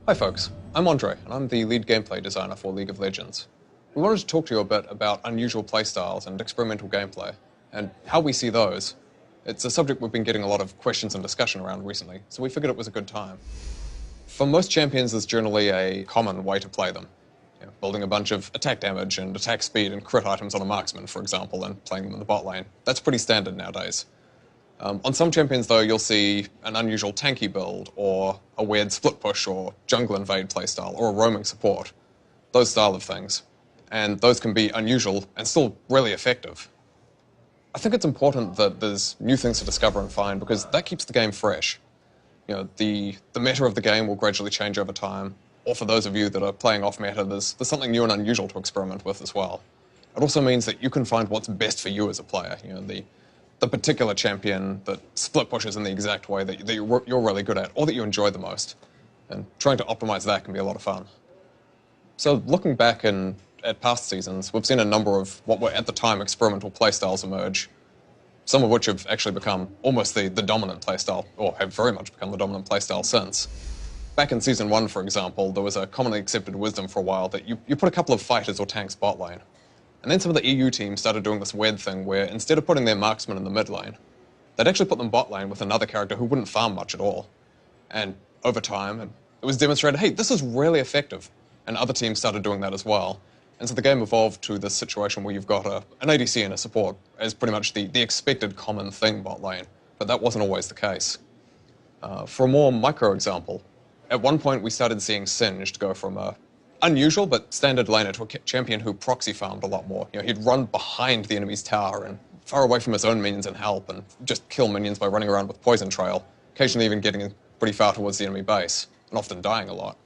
Hi folks, I'm Andre, and I'm the lead gameplay designer for League of Legends. We wanted to talk to you a bit about unusual playstyles and experimental gameplay, and how we see those. It's a subject we've been getting a lot of questions and discussion around recently, so we figured it was a good time. For most champions, there's generally a common way to play them. Building a bunch of attack damage and attack speed and crit items on a marksman, for example, and playing them in the bot lane. That's pretty standard nowadays. On some champions, though, you'll see an unusual tanky build, or a weird split push, or jungle invade playstyle, or a roaming support. Those style of things. And those can be unusual and still really effective. I think it's important that there's new things to discover and find, because that keeps the game fresh. The meta of the game will gradually change over time, or for those of you that are playing off meta, there's something new and unusual to experiment with as well. It also means that you can find what's best for you as a player. The particular champion that split pushes in the exact way that you're really good at, or that you enjoy the most. And trying to optimize that can be a lot of fun. So looking back at past seasons, we've seen a number of what were at the time experimental playstyles emerge, some of which have actually become almost the dominant playstyle, or have very much become the dominant playstyle since. Back in Season 1, for example, there was a commonly accepted wisdom for a while that you put a couple of fighters or tanks bot lane. And then some of the EU teams started doing this weird thing where instead of putting their marksmen in the mid lane, they'd actually put them bot lane with another character who wouldn't farm much at all. And over time, it was demonstrated, hey, this is really effective. And other teams started doing that as well. And so the game evolved to this situation where you've got an ADC and a support as pretty much the expected common thing bot lane. But that wasn't always the case. For a more micro example, at one point we started seeing Singed go from a unusual but standard laner to a champion who proxy farmed a lot more. He'd run behind the enemy's tower and far away from his own minions and help, and just kill minions by running around with poison trail, occasionally even getting pretty far towards the enemy base, and often dying a lot.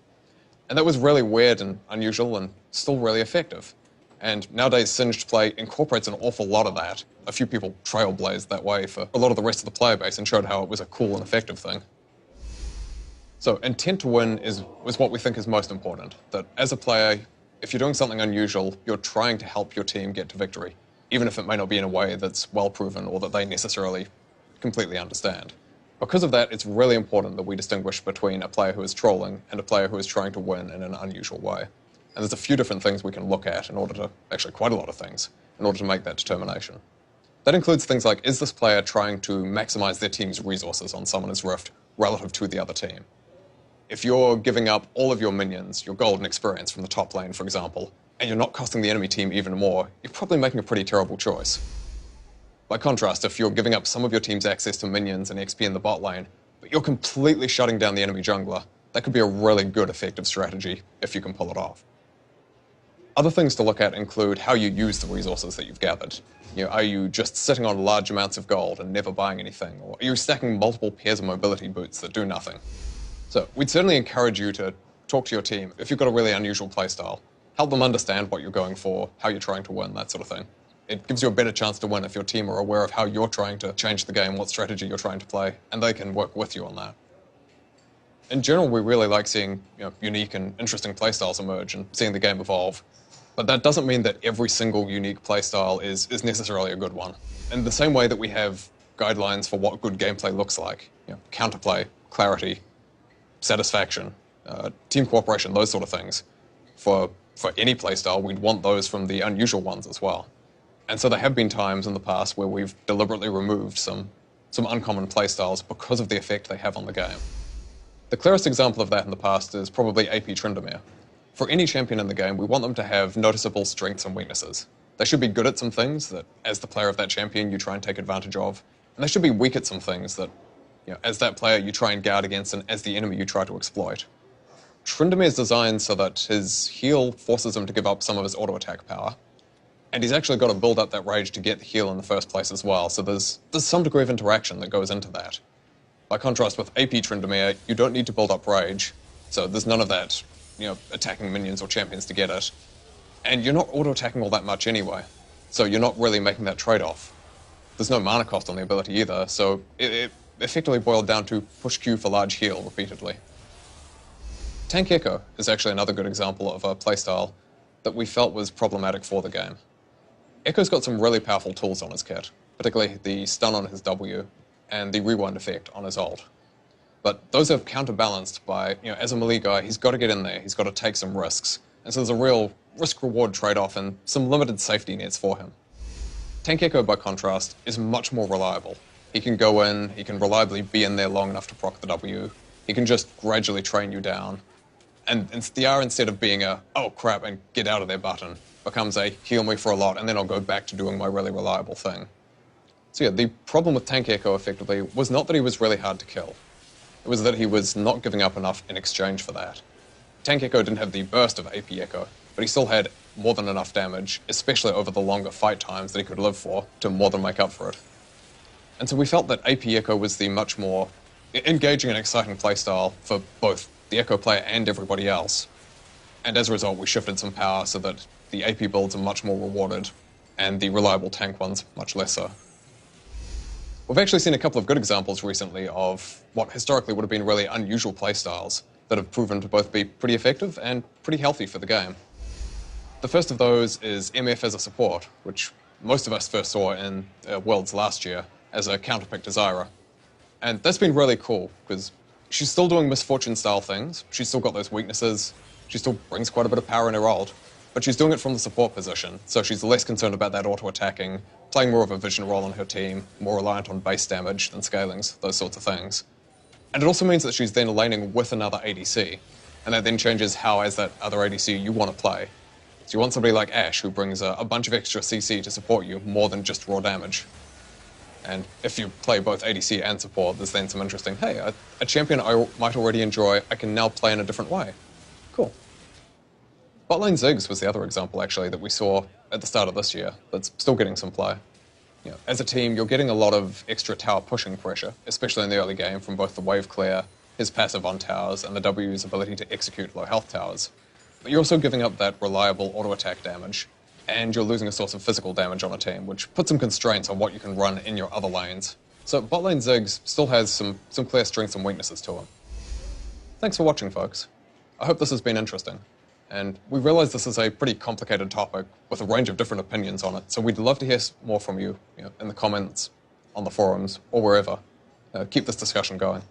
And that was really weird and unusual and still really effective. And nowadays Singed play incorporates an awful lot of that. A few people trailblazed that way for a lot of the rest of the player base and showed how it was a cool and effective thing. So intent to win is what we think is most important. That as a player, if you're doing something unusual, you're trying to help your team get to victory, even if it may not be in a way that's well proven or that they necessarily completely understand. Because of that, it's really important that we distinguish between a player who is trolling and a player who is trying to win in an unusual way. And there's a few different things we can look at in order to, actually quite a lot of things, in order to make that determination. That includes things like, is this player trying to maximize their team's resources on Summoner's Rift relative to the other team? If you're giving up all of your minions, your golden experience from the top lane, for example, and you're not costing the enemy team even more, you're probably making a pretty terrible choice. By contrast, if you're giving up some of your team's access to minions and XP in the bot lane, but you're completely shutting down the enemy jungler, that could be a really good, effective strategy if you can pull it off. Other things to look at include how you use the resources that you've gathered. Are you just sitting on large amounts of gold and never buying anything? Or are you stacking multiple pairs of mobility boots that do nothing? So we'd certainly encourage you to talk to your team if you've got a really unusual playstyle. Help them understand what you're going for, how you're trying to win, that sort of thing. It gives you a better chance to win if your team are aware of how you're trying to change the game, what strategy you're trying to play, and they can work with you on that. In general, we really like seeing unique and interesting playstyles emerge and seeing the game evolve. But that doesn't mean that every single unique playstyle is necessarily a good one. In the same way that we have guidelines for what good gameplay looks like, counterplay, clarity, satisfaction, team cooperation, those sort of things. For any playstyle, we'd want those from the unusual ones as well. And so there have been times in the past where we've deliberately removed some uncommon playstyles because of the effect they have on the game. The clearest example of that in the past is probably AP Tryndamere. For any champion in the game, we want them to have noticeable strengths and weaknesses. They should be good at some things that, as the player of that champion, you try and take advantage of, and they should be weak at some things that as that player, you try and guard against, and as the enemy, you try to exploit. Tryndamere is designed so that his heal forces him to give up some of his auto-attack power, and he's actually got to build up that rage to get the heal in the first place as well, so there's some degree of interaction that goes into that. By contrast with AP Tryndamere, you don't need to build up rage, so there's none of that, attacking minions or champions to get it, and you're not auto-attacking all that much anyway, so you're not really making that trade-off. There's no mana cost on the ability either, so it effectively boiled down to push Q for large heal repeatedly. Tank Echo is actually another good example of a playstyle that we felt was problematic for the game. Echo's got some really powerful tools on his kit, particularly the stun on his W and the rewind effect on his ult. But those are counterbalanced by, as a melee guy, he's got to get in there, he's got to take some risks. And so there's a real risk-reward trade-off and some limited safety nets for him. Tank Echo, by contrast, is much more reliable. He can go in, he can reliably be in there long enough to proc the W, he can just gradually train you down. And the R, instead of being a, oh crap, and get out of there button, becomes a heal me for a lot, and then I'll go back to doing my really reliable thing. So yeah, the problem with Tank Echo, effectively, was not that he was really hard to kill. It was that he was not giving up enough in exchange for that. Tank Echo didn't have the burst of AP Echo, but he still had more than enough damage, especially over the longer fight times that he could live for, to more than make up for it. And so we felt that AP Echo was the much more engaging and exciting playstyle for both the Echo player and everybody else. And as a result, we shifted some power so that the AP builds are much more rewarded, and the reliable tank ones much less so. We've actually seen a couple of good examples recently of what historically would have been really unusual playstyles that have proven to both be pretty effective and pretty healthy for the game. The first of those is MF as a support, which most of us first saw in Worlds last year as a counterpick to Zyra. And that's been really cool, because she's still doing Misfortune-style things, she's still got those weaknesses, she still brings quite a bit of power in her ult, but she's doing it from the support position, so she's less concerned about that auto-attacking, playing more of a vision role on her team, more reliant on base damage than scalings, those sorts of things. And it also means that she's then laning with another ADC, and that then changes how, as that other ADC, you want to play. So you want somebody like Ashe, who brings a bunch of extra CC to support you, more than just raw damage. And if you play both ADC and support, there's then some interesting, hey, a champion I might already enjoy, I can now play in a different way. Cool. Botlane Ziggs was the other example, actually, that we saw at the start of this year that's still getting some play. As a team, you're getting a lot of extra tower pushing pressure, especially in the early game, from both the wave clear, his passive on towers, and the W's ability to execute low health towers. But you're also giving up that reliable auto-attack damage, and you're losing a source of physical damage on a team, which puts some constraints on what you can run in your other lanes. So Botlane Ziggs still has some clear strengths and weaknesses to him. Thanks for watching, folks. I hope this has been interesting. And we realize this is a pretty complicated topic with a range of different opinions on it, so we'd love to hear more from you, in the comments, on the forums, or wherever. Keep this discussion going.